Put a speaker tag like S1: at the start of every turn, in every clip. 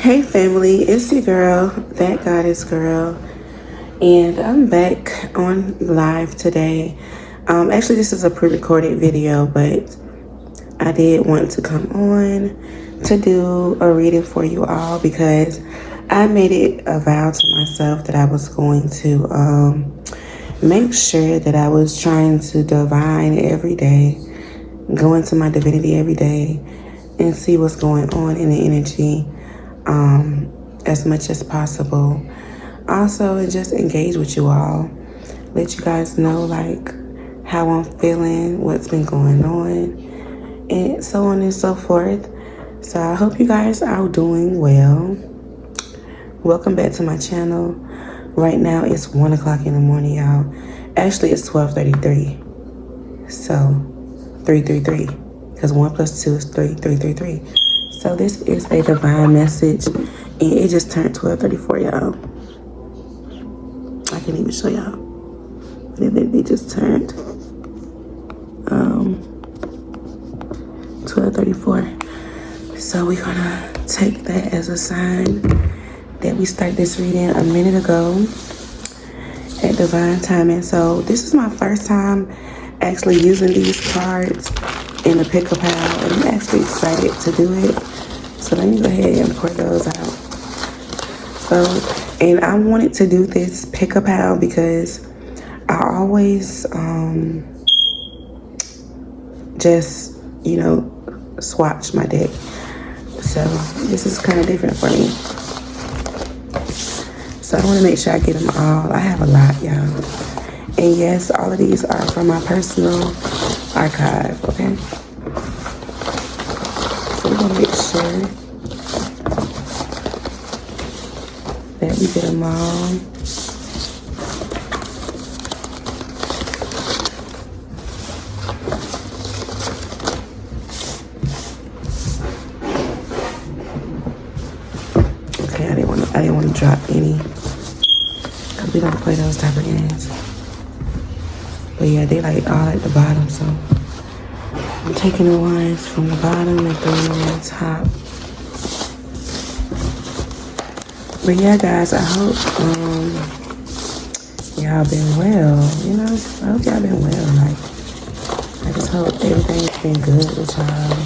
S1: Hey family, it's your girl, That Goddess Girl, and I'm back on live today. Actually, this is a pre-recorded video, but I did want to come on to do a reading for you all because I made it a vow to myself that I was going to make sure that I was trying to divine every day, go into my divinity every day, and see what's going on in the energy as much as possible. Also, just engage with you all, let you guys know like how I'm feeling, what's been going on, and so on and so forth. So I hope you guys are doing well. Welcome back to my channel. Right now it's 1 o'clock in the morning, y'all. Actually, it's 12:33. So 333, because 1 plus 2 is 3, 333. So this is a divine message, and it just turned 12:34, y'all. I can't even show y'all, but it just turned 12:34. So we're gonna take that as a sign that we start this reading a minute ago at divine timing. So this is my first time actually using these cards in a pick a pal, and I'm actually excited to do it. So let me go ahead and pour those out. So, and I wanted to do this pick a pal because I always just, swatch my deck. So this is kind of different for me. So I want to make sure I get them all. I have a lot, y'all. And yes, all of these are from my personal archive, okay? So we're going to make sure that we get them all. Okay, I didn't want to drop any, because we don't play those type of games. But yeah, they like all at the bottom, so I'm taking the ones from the bottom and throwing them on the top. But yeah, guys, I hope y'all been well. I hope y'all been well. Like, I just hope everything's been good with y'all.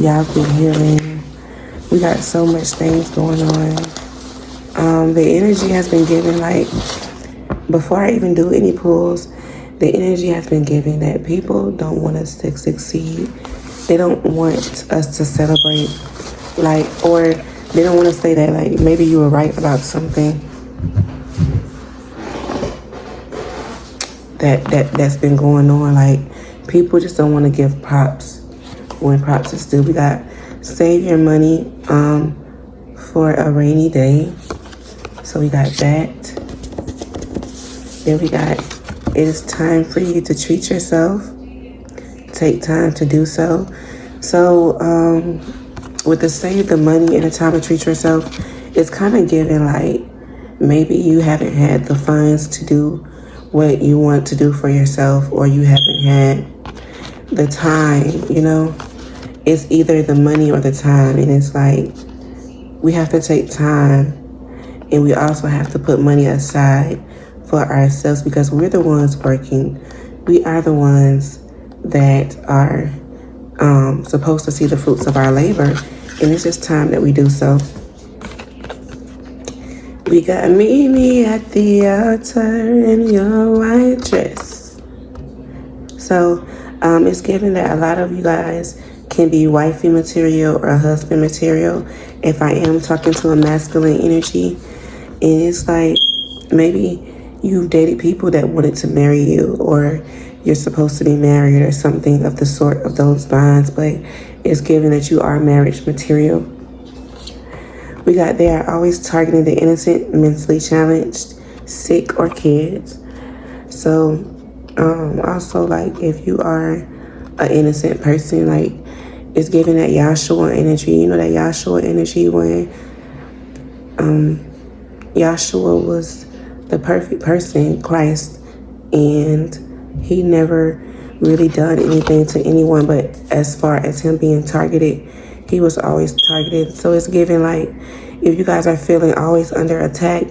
S1: Y'all been healing. We got so much things going on. The energy has been given, like, before I even do any pulls, the energy has been given that people don't want us to succeed. They don't want us to celebrate, like, or they don't want to say that, like, maybe you were right about something that's been going on. Like, people just don't want to give props when props is due. We got save your money for a rainy day. So we got that. Then we got, it is time for you to treat yourself. Take time to do so. So with the save the money and the time to treat yourself, it's kind of giving like maybe you haven't had the funds to do what you want to do for yourself, or you haven't had the time, It's either the money or the time, and it's like we have to take time, and we also have to put money aside for ourselves, because we're the ones working. We are the ones that are supposed to see the fruits of our labor, and it's just time that we do so. We got Mimi at the altar in your white dress. So it's given that a lot of you guys can be wifey material or husband material. If I am talking to a masculine energy, and it's like maybe you've dated people that wanted to marry you, or you're supposed to be married or something of the sort of those lines, but it's given that you are marriage material. We got, they are always targeting the innocent, mentally challenged, sick, or kids. So also, like, if you are an innocent person, like, it's giving that Yahshua energy. That Yahshua energy when Yahshua was the perfect person, Christ, and he never really done anything to anyone, but as far as him being targeted, he was always targeted. So it's giving like, if you guys are feeling always under attack,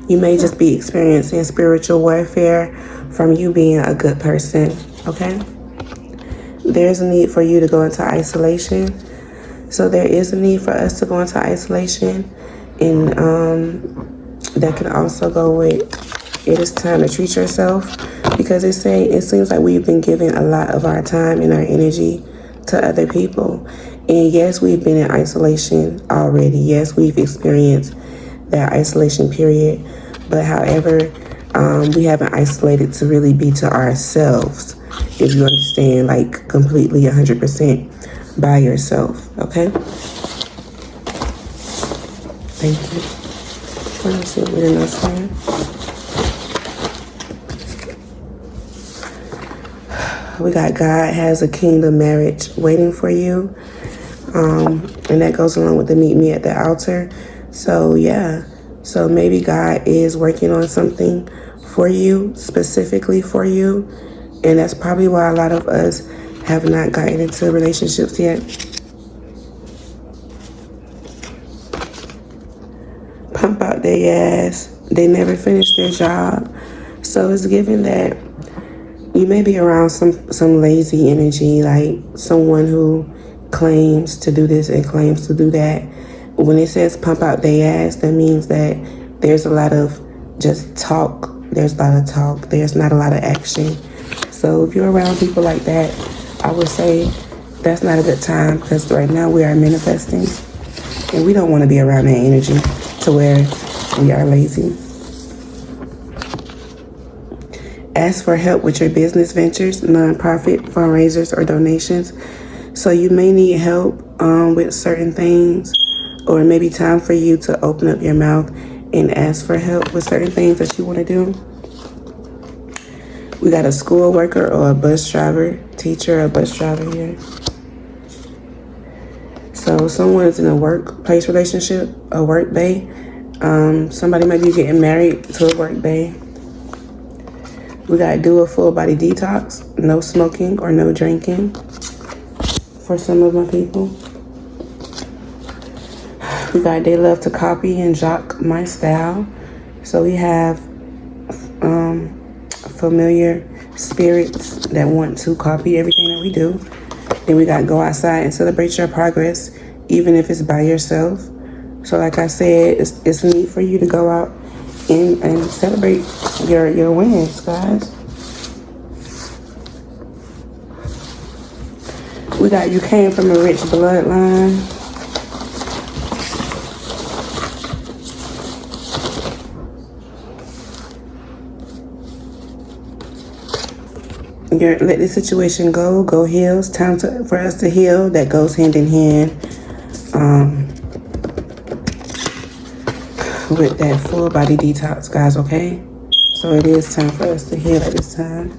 S1: you may just be experiencing spiritual warfare from you being a good person, okay? There's a need for you to go into isolation. So there is a need for us to go into isolation. And that can also go with, it is time to treat yourself, because it seems like we've been giving a lot of our time and our energy to other people. And yes, we've been in isolation already. Yes, we've experienced that isolation period. But however, we haven't isolated to really be to ourselves, if you understand, like completely 100% by yourself, okay? Thank you. Let me see what it is saying. We got God has a kingdom marriage waiting for you. And that goes along with the meet me at the altar. So yeah. So maybe God is working on something for you, specifically for you. And that's probably why a lot of us have not gotten into relationships yet. Pump out their ass. They never finish their job. So it's given that you may be around some lazy energy, like someone who claims to do this and claims to do that. When it says pump out their ass, that means that there's a lot of just talk. There's a lot of talk. There's not a lot of action. So if you're around people like that, I would say that's not a good time, because right now we are manifesting and we don't want to be around that energy to where we are lazy. Ask for help with your business ventures, nonprofit, fundraisers, or donations. So you may need help with certain things, or it may be time for you to open up your mouth and ask for help with certain things that you want to do. We got a school worker or a bus driver, teacher or bus driver here. So someone is in a workplace relationship, a work bay. Somebody might be getting married to a work bay. We got to do a full body detox, no smoking or no drinking for some of my people. We got they love to copy and jock my style. So we have familiar spirits that want to copy everything that we do. Then we got go outside and celebrate your progress, even if it's by yourself. So like I said, it's a need for you to go out and celebrate your wins, guys. We got you came from a rich bloodline. Let this situation go heal. It's time for us to heal. That goes hand in hand with that full body detox, guys, okay? So it is time for us to heal at this time.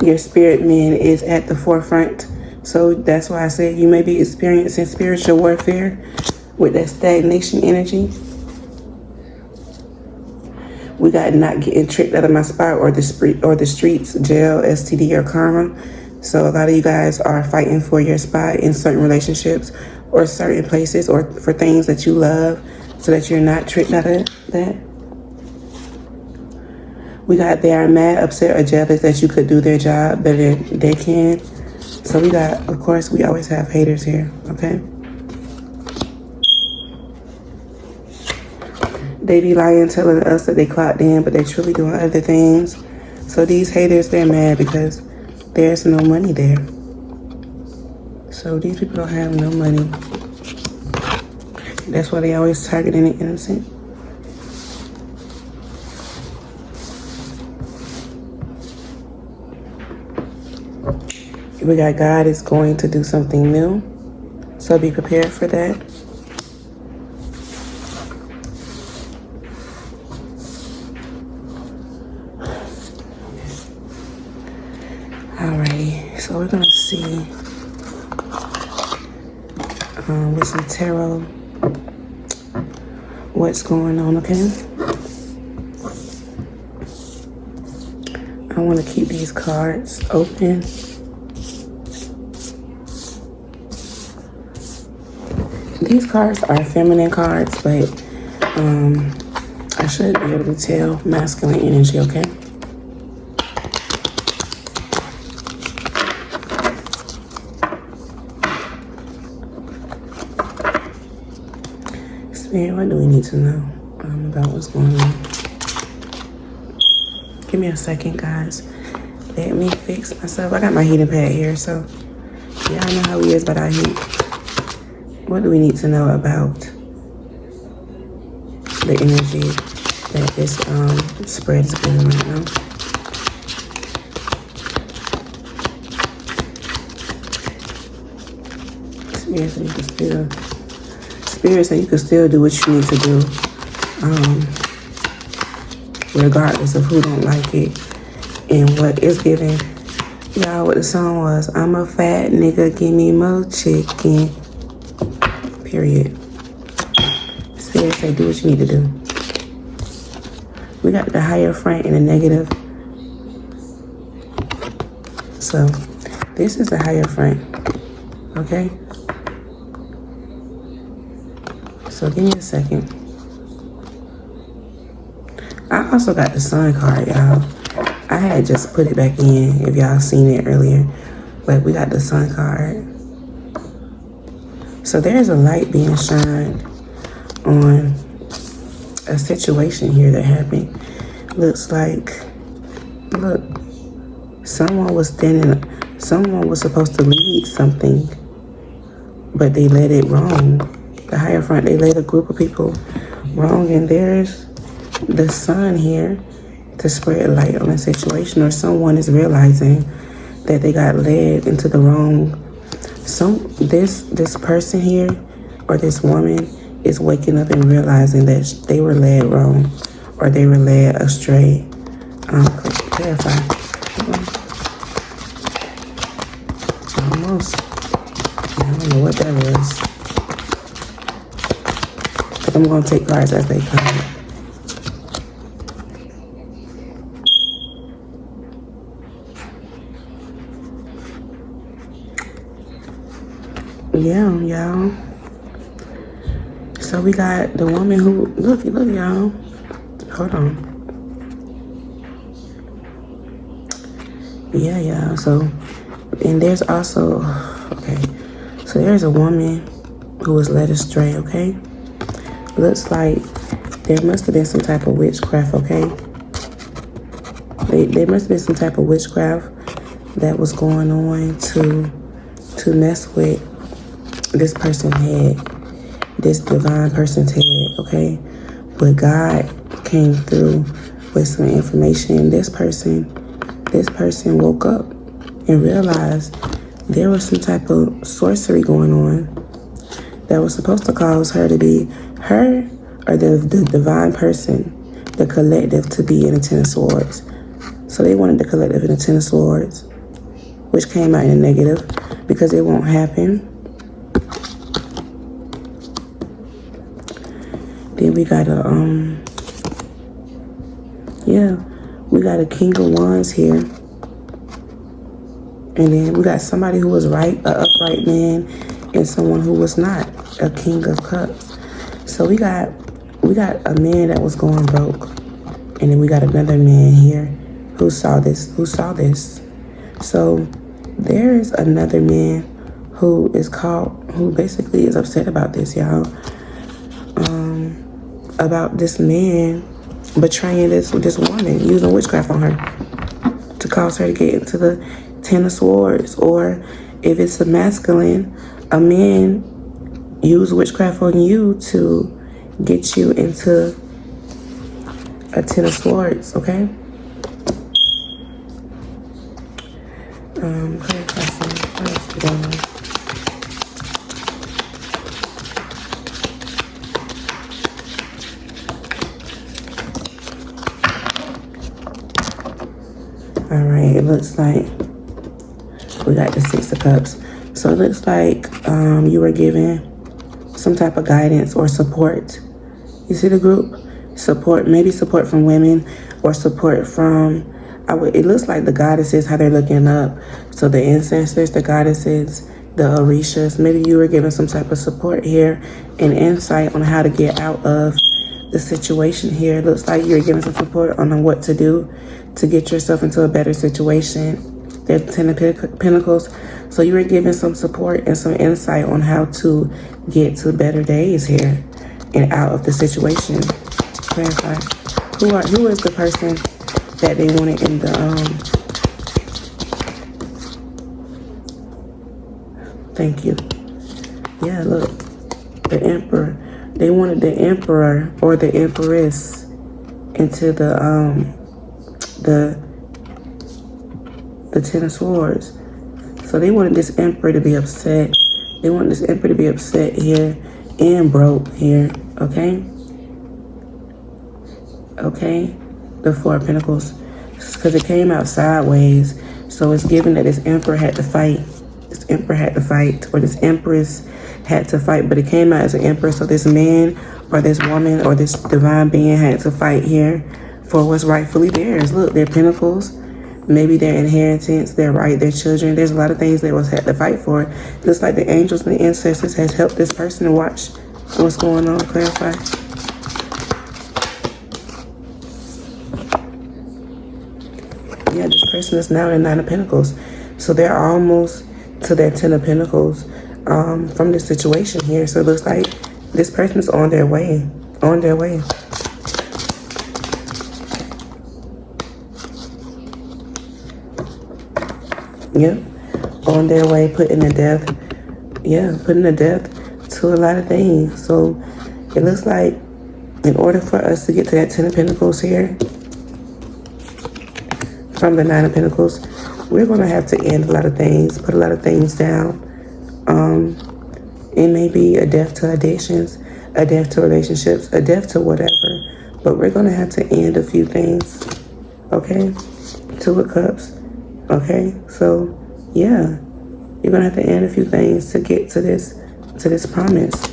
S1: Your spirit man is at the forefront. So that's why I said you may be experiencing spiritual warfare with that stagnation energy. We got not getting tricked out of my spot or the streets, jail, STD, or karma. So a lot of you guys are fighting for your spot in certain relationships or certain places or for things that you love, so that you're not tricked out of that. We got they are mad, upset, or jealous that you could do their job better than they can. So we got, of course, we always have haters here, okay? They be lying, telling us that they clocked in, but they truly doing other things. So these haters, they're mad because there's no money there. So these people don't have no money. That's why they always targeting the innocent. We got God is going to do something new. So be prepared for that. Alrighty, so we're gonna see with some tarot what's going on, okay? I want to keep these cards open. These cards are feminine cards, but I should be able to tell masculine energy, okay? Spirit, what do we need to know about what's going on? Give me a second, guys. Let me fix myself. I got my heating pad here, so y'all know how he is about our heat. What do we need to know about the energy that this spread is bringing right now? Spirit, so you can still do what you need to do, regardless of who don't like it and what is given. Y'all, what the song was, I'm a fat nigga, give me more chicken. Period. Spirit say do what you need to do. We got the Hierophant and the negative. So this is the Hierophant. Okay? So give me a second. I also got the Sun card, y'all. I had just put it back in if y'all seen it earlier. But we got the Sun card. So there's a light being shined on a situation here that happened. Looks like, look, someone was supposed to lead something, but they led it wrong. The Hierophant, they led a group of people wrong, and there's the Sun here to spread light on a situation, or someone is realizing that they got led into the wrong. This person here, or this woman, is waking up and realizing that they were led wrong, or they were led astray. Clarify. Almost. I don't know what that was. But I'm gonna take cards as they come. Yeah, y'all. So we got the woman who, look, y'all. Hold on. Yeah, y'all. So, and there's also, okay. So there's a woman who was led astray, okay? Looks like there must have been some type of witchcraft, okay? There must have been some type of witchcraft that was going on to mess with this person's head, this divine person's head, okay? But God came through with some information. This person woke up and realized there was some type of sorcery going on that was supposed to cause her to be, her or the divine person, the collective, to be in the Ten of Swords. So they wanted the collective in the Ten of Swords, which came out in a negative because it won't happen. Then we got we got a King of Wands here. And then we got somebody who was right, an upright man, and someone who was not, a King of Cups. So we got a man that was going broke. And then we got another man here who saw this. So there's another man who basically is upset about this, y'all. About this man betraying this woman, using witchcraft on her to cause her to get into the Ten of Swords. Or if it's a masculine, a man use witchcraft on you to get you into a Ten of Swords, okay? All right, it looks like we got the Six of Cups. So it looks like you were given some type of guidance or support. You see the group? Support, maybe support from women or support from, it looks like the goddesses, how they're looking up. So the ancestors, the goddesses, the Orishas. Maybe you were given some type of support here and insight on how to get out of the situation here. It looks like you're given some support on what to do to get yourself into a better situation. There's 10 of Pentacles. So you were given some support and some insight on how to get to better days here and out of the situation. Clarify. Who is the person that they wanted in the thank you. Yeah, look. The Emperor. They wanted the Emperor or the Empress into the Ten of Swords. So they wanted this Emperor to be upset. They wanted this Emperor to be upset here and broke here. Okay? Okay? The Four of Pentacles. Because it came out sideways. So it's given that this Emperor had to fight. This Emperor had to fight. Or this Empress had to fight. But it came out as an Emperor. So this man or this woman or this divine being had to fight here for what's rightfully theirs. Look, their Pentacles. Maybe their inheritance, their right, their children. There's a lot of things they was had to fight for. Looks like the angels and the ancestors has helped this person to watch what's going on. Clarify. Yeah, this person is now in Nine of Pentacles. So they're almost to their Ten of Pentacles from this situation here. So it looks like this person is on their way. On their way. Yep, on their way, putting a death to a lot of things. So it looks like in order for us to get to that Ten of Pentacles here, from the Nine of Pentacles, we're going to have to end a lot of things, put a lot of things down. It may be a death to addictions, a death to relationships, a death to whatever. But we're going to have to end a few things, okay? Two of Cups. Okay, so yeah, you're gonna have to end a few things to get to this promise.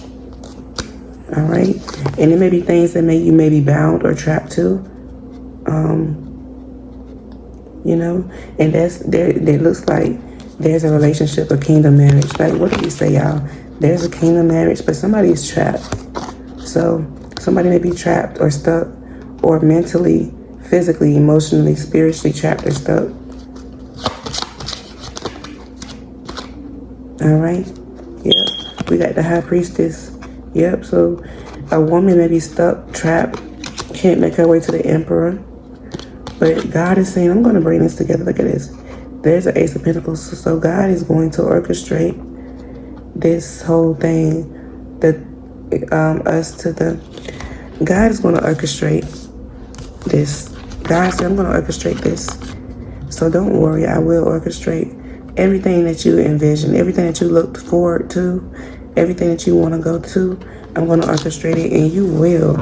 S1: All right, and it may be things that you may be bound or trapped to. You know, and that's there. It looks like there's a relationship, a kingdom marriage. Like, what do we say, y'all? There's a kingdom marriage, but somebody is trapped. So somebody may be trapped or stuck, or mentally, physically, emotionally, spiritually trapped or stuck. All right. Yep. We got the High Priestess. Yep. So a woman may be stuck, trapped, can't make her way to the Emperor. But God is saying, I'm going to bring this together. Look at this. There's an Ace of Pentacles. So God is going to orchestrate this whole thing. God is going to orchestrate this. God said, I'm going to orchestrate this. So don't worry. I will orchestrate everything that you envision, everything that you looked forward to, everything that you want to go to, I'm going to orchestrate it, and you will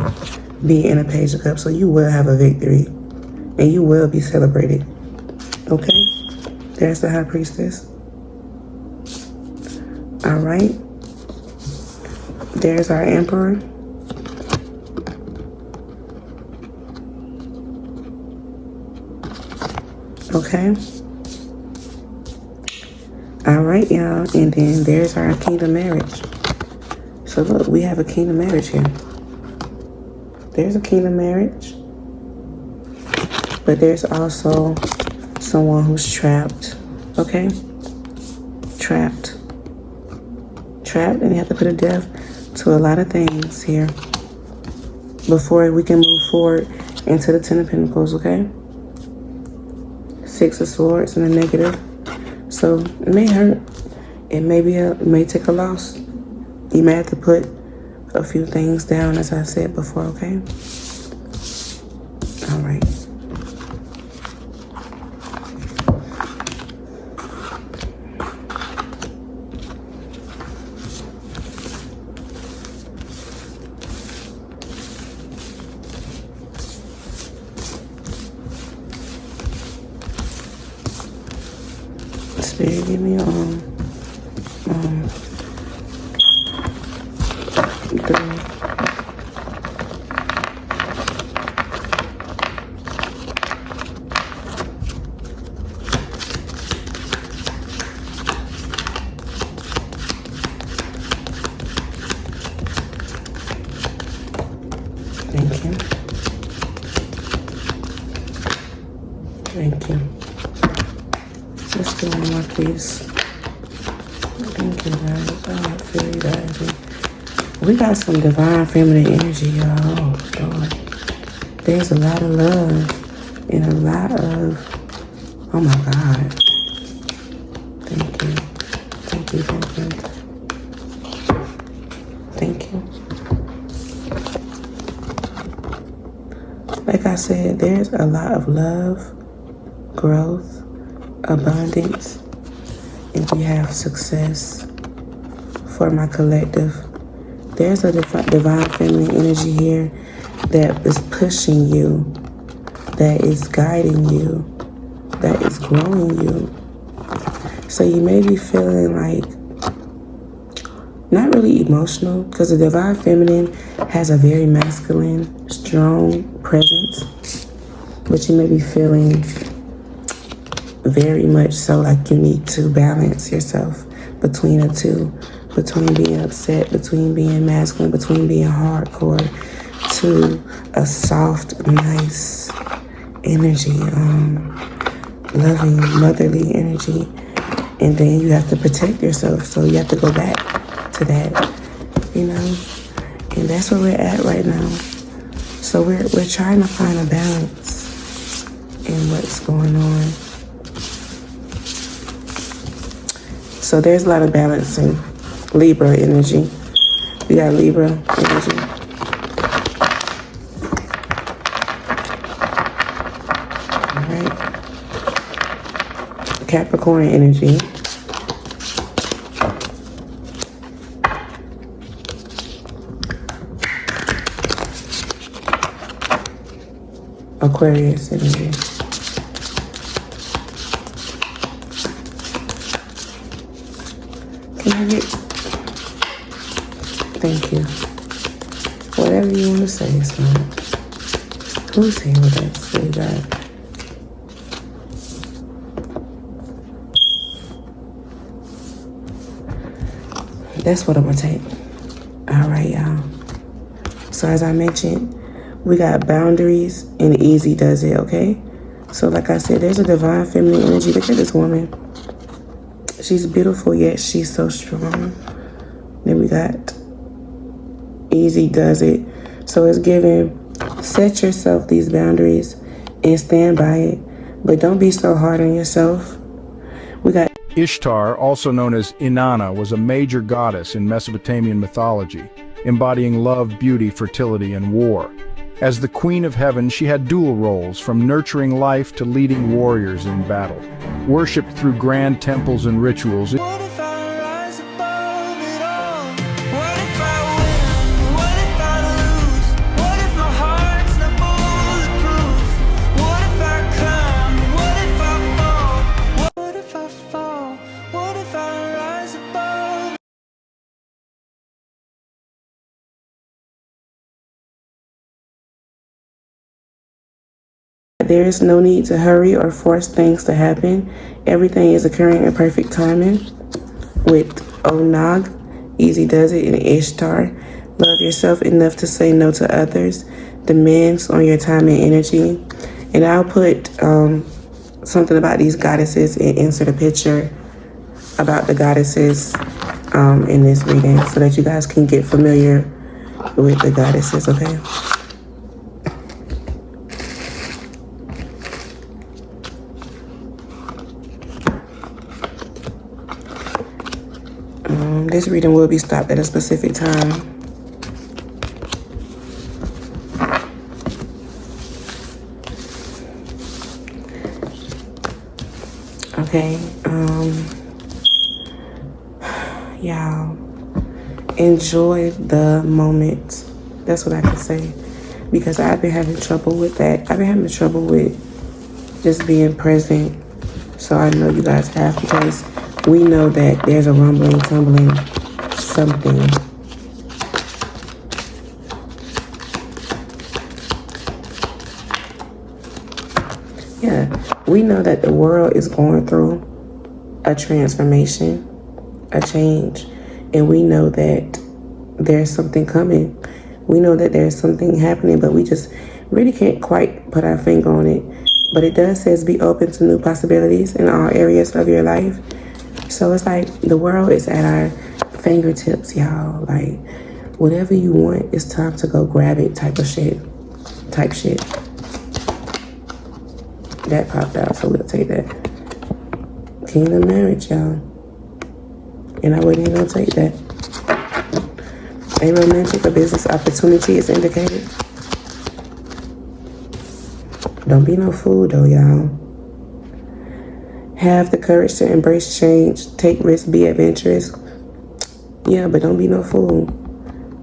S1: be in a Page of Cups, so you will have a victory, and you will be celebrated. Okay? There's the High Priestess. All right. There's our Emperor. Okay? All right, y'all, and then there's our kingdom marriage. So look, we have a kingdom marriage here. There's a kingdom marriage, but there's also someone who's trapped, okay? Trapped, and you have to put a death to a lot of things here before we can move forward into the Ten of Pentacles, okay? Six of Swords in the negative. So it may hurt. It may take a loss. You may have to put a few things down, as I said before, okay? All right. Spirit, give me second. Thank you. Let's do one more, please. Thank you, guys. Oh, I feel you guys. We got some divine feminine energy, y'all. Oh, Lord. There's a lot of love and a lot of, oh my God. Thank you. Thank you, thank you. Thank you. Like I said, there's a lot of love, growth, abundance, and we have success for my collective. There's a divine feminine energy here that is pushing you, that is guiding you, that is growing you. So you may be feeling like not really emotional, because the divine feminine has a very masculine, strong presence, but you may be feeling very much so like you need to balance yourself between the two, between being upset, between being masculine, between being hardcore, to a soft, nice energy, loving, motherly energy. And then you have to protect yourself, so you have to go back to that, you know. And that's where we're at right now. So we're trying to find a balance in what's going on. So there's a lot of balancing. Libra energy. We got Libra energy. All right. Capricorn energy. Aquarius energy. Can I get... Thank you. Whatever you want to say, it's fine. Who's here with us? We got... That's what I'm going to take. All right, y'all. So as I mentioned, we got boundaries and easy does it, okay? So like I said, there's a divine feminine energy. Look at this woman. She's beautiful, yet she's so strong. Then we got easy does it. So it's given, set yourself these boundaries and stand by it. But don't be so hard on yourself. We got
S2: Ishtar, also known as Inanna, was a major goddess in Mesopotamian mythology, embodying love, beauty, fertility, and war. As the Queen of Heaven, she had dual roles, from nurturing life to leading warriors in battle. Worshipped through grand temples and rituals,
S3: What if I rise above it all? What if I win? What if I lose? What if my heart's not bulletproof? What if I climb? What if I fall? What if I fall? What if I rise above?
S1: There is no need to hurry or force things to happen. Everything is occurring in perfect timing. With Onag, easy does it, and Ishtar, love yourself enough to say no to others. Demands on your time and energy. And I'll put something about these goddesses and insert a picture about the goddesses in this reading so that you guys can get familiar with the goddesses, okay? This reading will be stopped at a specific time. Okay, y'all, enjoy the moment. That's what I can say, because I've been having trouble with that. I've been having trouble with just being present. So I know you guys have, because we know that there's a rumbling, tumbling, something. Yeah, we know that the world is going through a transformation, a change, and we know that there's something coming We know that there's something happening, but we just really can't quite put our finger on it. But it does says be open to new possibilities in all areas of your life. So it's like the world is at our fingertips, y'all. Like, whatever you want, it's time to go grab it type shit. That popped out, so we'll take that. Kingdom marriage, y'all. And I wouldn't even take that. A romantic or business opportunity is indicated. Don't be no fool though, y'all. Have the courage to embrace change, take risks, be adventurous. Yeah, but don't be no fool.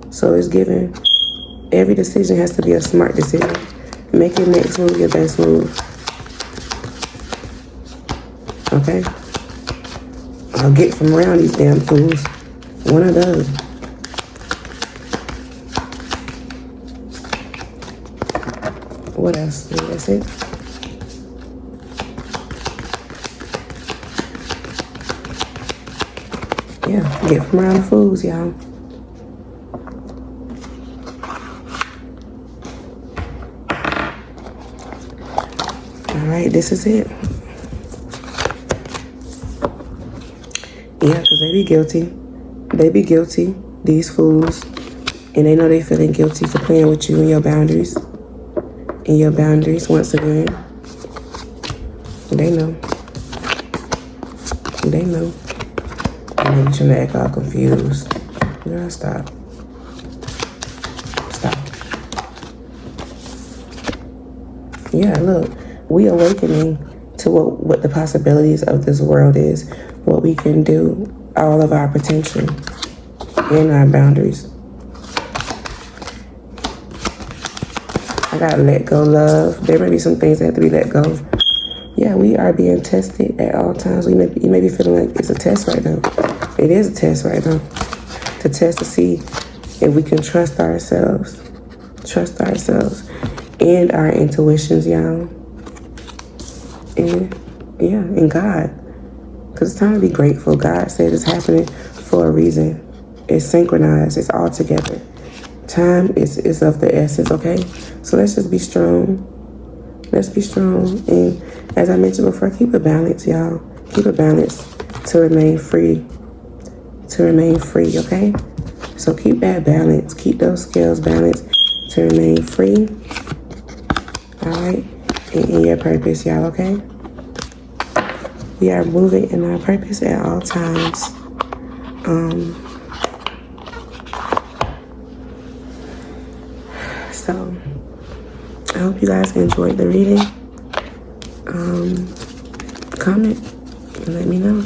S1: So it's given. Every decision has to be a smart decision. Make your next move your best move. Okay? I'll get from around these damn fools. One of those. What else? That's it. Yeah, get from around the fools, y'all. All right, this is it. Yeah, because they be guilty. They be guilty, these fools. And they know they feeling guilty for playing with you and your boundaries. And your boundaries, once again. They know. They know. And they be trying to act all confused. Girl, stop. Stop. Yeah, look. We awakening to what the possibilities of this world is. What we can do. All of our potential. And our boundaries. I gotta let go, love. There may be some things that have to be let go. Yeah, we are being tested at all times. You may be feeling like it's a test right now. It is a test right now. To test to see if we can trust ourselves. Trust ourselves. And our intuitions, y'all. And, yeah, and God. Because it's time to be grateful. God said it's happening for a reason. It's synchronized. It's all together. Time is of the essence, okay? So let's just be strong. Let's be strong. And as I mentioned before, keep a balance, y'all. Keep a balance to remain free. To remain free, okay? So keep that balance. Keep those scales balanced to remain free. All right? And in your purpose, y'all, okay? We are moving in our purpose at all times. So, I hope you guys enjoyed the reading. Comment and let me know.